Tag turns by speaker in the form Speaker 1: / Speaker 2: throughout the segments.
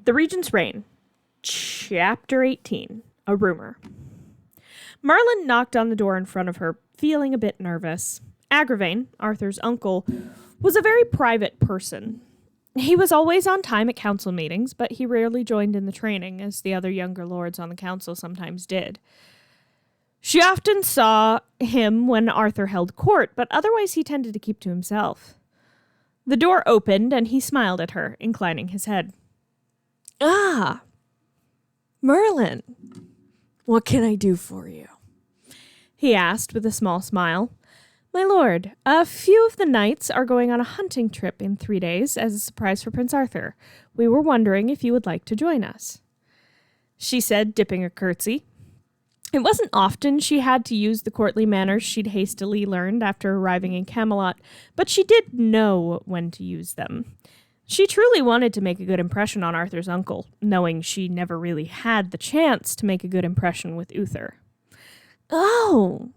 Speaker 1: The Regent's Reign, Chapter 18, A Rumor. Merlin knocked on the door in front of her, feeling a bit nervous. Agravain, Arthur's uncle, was a very private person. He was always on time at council meetings, but he rarely joined in the training, as the other younger lords on the council sometimes did. She often saw him when Arthur held court, but otherwise he tended to keep to himself. The door opened, and he smiled at her, inclining his head.
Speaker 2: Ah, Merlin, what can I do for you?
Speaker 1: He asked with a small smile. My lord, a few of the knights are going on a hunting trip in 3 days as a surprise for Prince Arthur. We were wondering if you would like to join us. She said, dipping a curtsy. It wasn't often she had to use the courtly manners she'd hastily learned after arriving in Camelot, but she did know when to use them. She truly wanted to make a good impression on Arthur's uncle, knowing she never really had the chance to make a good impression with Uther.
Speaker 2: Oh,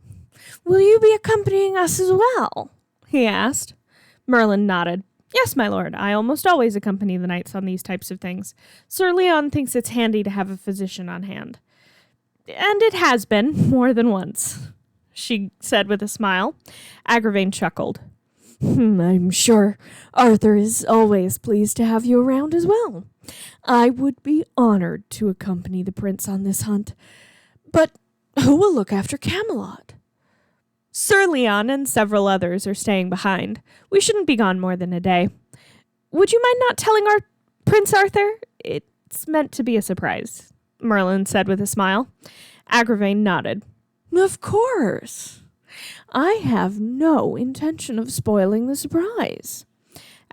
Speaker 2: will you be accompanying us as well?
Speaker 1: He asked. Merlin nodded. Yes, my lord, I almost always accompany the knights on these types of things. Sir Leon thinks it's handy to have a physician on hand. And it has been, more than once, she said with a smile. Agravain chuckled.
Speaker 2: I'm sure Arthur is always pleased to have you around as well. I would be honored to accompany the prince on this hunt. But who will look after Camelot?
Speaker 1: Sir Leon and several others are staying behind. We shouldn't be gone more than a day. Would you mind not telling our Prince Arthur? It's meant to be a surprise, Merlin said with a smile. Agravain nodded.
Speaker 2: Of course. I have no intention of spoiling the surprise,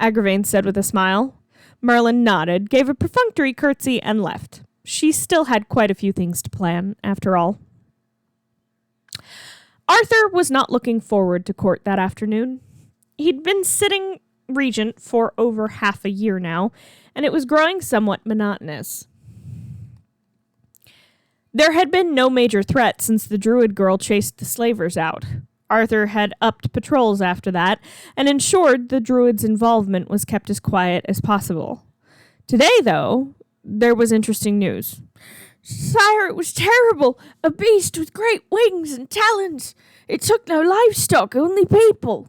Speaker 1: Agravain said with a smile. Merlin nodded, gave a perfunctory curtsy, and left. She still had quite a few things to plan, after all. Arthur was not looking forward to court that afternoon. He'd been sitting regent for over half a year now, and it was growing somewhat monotonous. There had been no major threat since the druid girl chased the slavers out. Arthur had upped patrols after that, and ensured the druid's involvement was kept as quiet as possible. Today, though, there was interesting news.
Speaker 2: Sire, it was terrible. A beast with great wings and talons. It took no livestock, only people.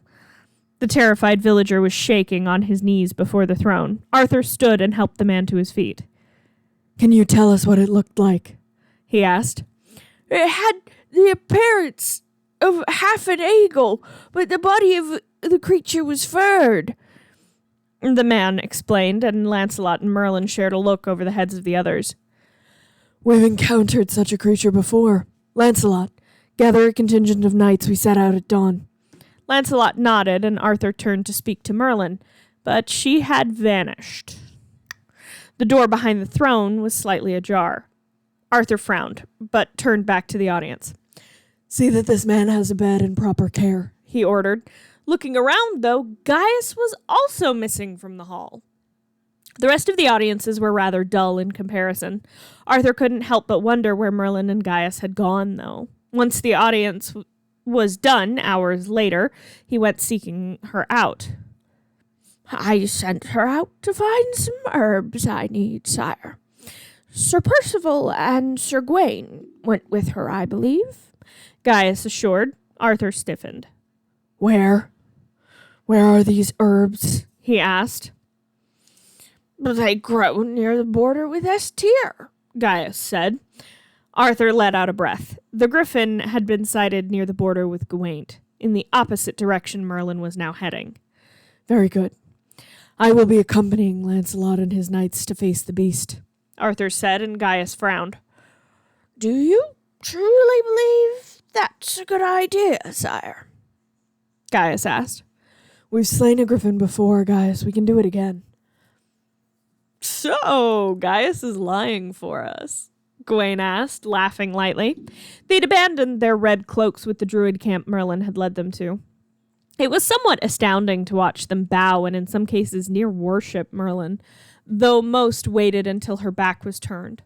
Speaker 1: The terrified villager was shaking on his knees before the throne. Arthur stood and helped the man to his feet.
Speaker 2: Can you tell us what it looked like?
Speaker 1: He asked.
Speaker 2: It had the appearance of half an eagle, but the body of the creature was furred.
Speaker 1: The man explained, and Lancelot and Merlin shared a look over the heads of the others.
Speaker 2: We've encountered such a creature before. Lancelot, gather a contingent of knights. We set out at dawn.
Speaker 1: Lancelot nodded, and Arthur turned to speak to Merlin, but she had vanished. The door behind the throne was slightly ajar. Arthur frowned, but turned back to the audience.
Speaker 2: See that this man has a bed and proper care,
Speaker 1: he ordered. Looking around, though, Gaius was also missing from the hall. The rest of the audiences were rather dull in comparison. Arthur couldn't help but wonder where Merlin and Gaius had gone, though. Once the audience was done, hours later, he went seeking her out.
Speaker 2: I sent her out to find some herbs I need, sire. Sir Percival and Sir Gawain went with her, I believe,
Speaker 1: Gaius assured. Arthur stiffened.
Speaker 2: Where are these herbs?
Speaker 1: He asked.
Speaker 2: They grow near the border with Estir,
Speaker 1: Gaius said. Arthur let out a breath. The griffin had been sighted near the border with Gawain, in the opposite direction Merlin was now heading.
Speaker 2: Very good. I will be accompanying Lancelot and his knights to face the beast,
Speaker 1: Arthur said, and Gaius frowned.
Speaker 2: Do you truly believe that's a good idea, sire?
Speaker 1: Gaius asked.
Speaker 2: We've slain a griffin before, Gaius. We can do it again.
Speaker 1: So, Gaius is lying for us, Gawain asked, laughing lightly. They'd abandoned their red cloaks with the druid camp Merlin had led them to. It was somewhat astounding to watch them bow and in some cases near worship Merlin, though most waited until her back was turned.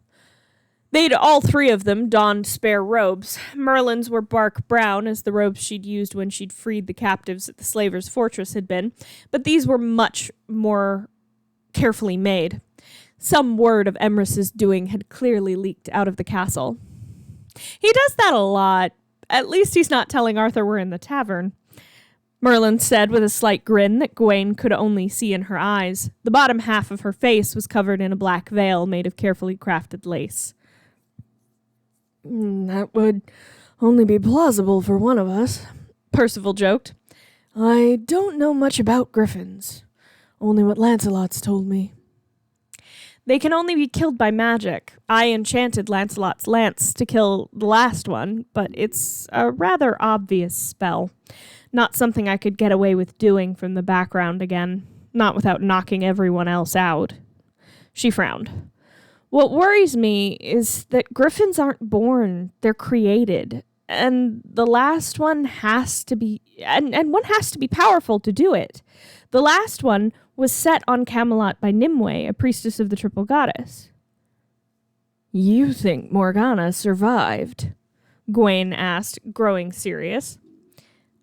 Speaker 1: They'd all three of them donned spare robes. Merlin's were bark brown, as the robes she'd used when she'd freed the captives at the slavers' fortress had been, but these were much more carefully made. Some word of Emrys's doing had clearly leaked out of the castle. He does that a lot. At least he's not telling Arthur we're in the tavern, Merlin said with a slight grin that Gawain could only see in her eyes. The bottom half of her face was covered in a black veil made of carefully crafted lace.
Speaker 2: That would only be plausible for one of us,
Speaker 1: Percival joked.
Speaker 2: I don't know much about griffins. Only what Lancelot's told me.
Speaker 1: They can only be killed by magic. I enchanted Lancelot's lance to kill the last one, but it's a rather obvious spell. Not something I could get away with doing from the background again. Not without knocking everyone else out. She frowned. What worries me is that griffins aren't born, they're created. And the last one has to be... And one has to be powerful to do it. The last one was set on Camelot by Nimue, a priestess of the triple goddess.
Speaker 2: You think Morgana survived?
Speaker 1: Gawain asked, growing serious.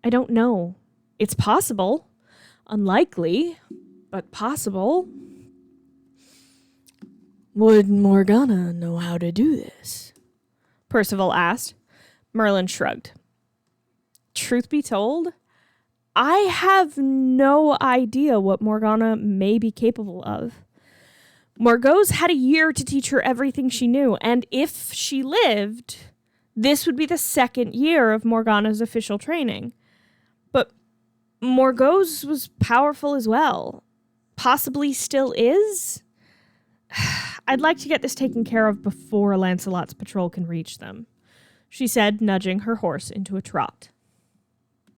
Speaker 1: I don't know. It's possible. Unlikely, but possible.
Speaker 2: Would Morgana know how to do this?
Speaker 1: Percival asked. Merlin shrugged. Truth be told, I have no idea what Morgana may be capable of. Morgause had a year to teach her everything she knew, and if she lived, this would be the second year of Morgana's official training. But Morgause was powerful as well. Possibly still is? I'd like to get this taken care of before Lancelot's patrol can reach them, she said, nudging her horse into a trot.